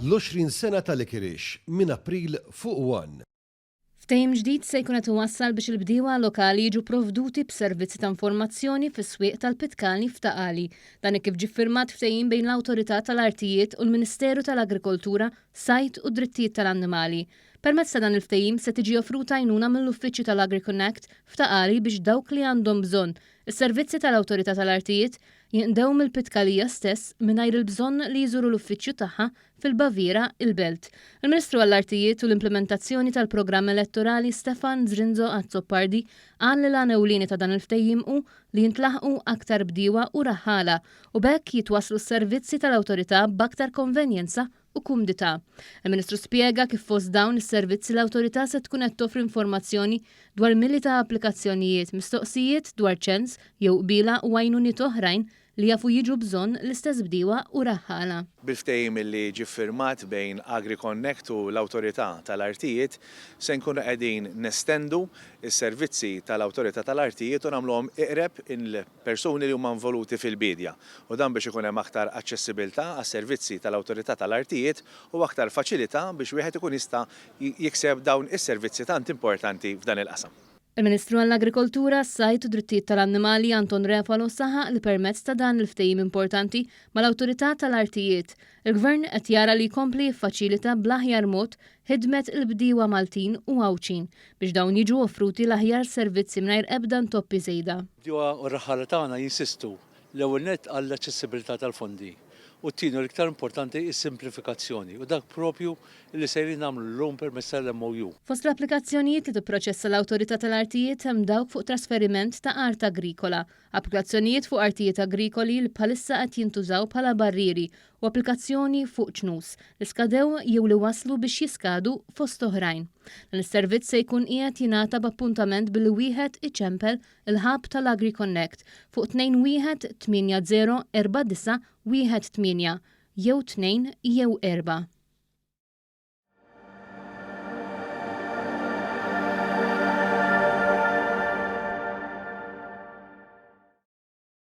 l-20 sena tal-Ikirix minn April fuq 1. Ftehim ġdid se jkun qed iwassal biex il-bdiewa lokali jiġu provduti b'servizzi ta' informazzjoni fis-swieq tal-Pitkani f'Taqali. Dan kif ġie ffirmat ftehim bejn l-Awtorità tal-Artijiet u l-Ministeru tal-Agrikoltura, Sajt u Drittijiet tal-Annimali. Permezz ta' dan il-ftehim se tiġi offruta għajnuna mill-Uffiċċju tal-AgriConnect f'Taqali biex dawk li għandhom bżonn is-servizzi tal-Awtorità tal-Artijiet jinqdew mill-Pitkalija stess mingħajr il-bżonn li jżuru l-uffiċċju tagħha fil-Baviera il-Belt. Il-Ministru għall-Artijiet u l-Implementazzjoni tal-Programm Elettorali Stefan Zrinzo Azzopardi qal li l-għan ewlieni ta' dan il-ftehim hu li jintlaħqu aktar bdiewa u raħħala u b'hekk jitwasslu s-servizzi tal-Awtorità b'aktar konvenjenza u kumdità. Il-Ministru spjega kif fost dawn is-servizzi l-Awtorità se tkun qed toffri informazzjoni dwar milli ta' applikazzjonijiet, mistoqsijiet dwar ċens jew qbiela u għajnuniet oħrajn li jafu jiġu bżonn l-istess bdiewa u raħħala. Bil-ftehim li ġie ffirmat bejn AgriConnect u l-Awtorità tal-Artijiet se nkunu qegħdin nestendu s-servizzi tal-Awtorità tal-Artijiet u nagħmluhom iqreb il-persuni li huma involuti fil-bidja. U dan biex ikun hemm aktar aċċessibilità għas-servizzi tal-Awtorità tal-Artijiet u aktar faċilità biex wieħed ikun jista' jikseb dawn is-servizzi tant importanti f'dan il-qasam. Il-Ministru għall-Agrikoltura, Sajt u Drittijiet tal-Annimali Anton Refalo saħaq li permezz ta' dan il-ftehim importanti mal-Awtorità tal-Artijiet. Il-Gvern qed jara li jkompli jiffaċilita bl-aħjar mod ħidmet il-bdiewa Maltin u Għawċin biex dawn jiġu offruti l-aħjar servizzi mingħajr ebda ntoppi żejda. Bdiewa u r-raħħala tagħna jinsistu l-ewwel nett għall-aċċessibilità tal-fondi. U t-tieni l-iktar importanti is-simplifikazzjoni u dak propju li sejrin nagħmlu llum permezz tal-MOU. Fost l-applikazzjonijiet li tipproċessa l-Awtorità tal-Artijiet hemm dawk fuq trasferiment ta' art agrikola, applikazzjonijiet fuq artijiet agrikoli li bħalissa qed jintużaw bħala barrieri u applikazzjoni fuq ċnus li skadew jew li waslu biex jiskadu fost oħrajn. Dan is-servizz se jkun qiegħed jingħata b'appuntament billi wieħed iċempel il-ħabb tal-AgriConnect fuq 2180 49 18 jew 2 jew 4.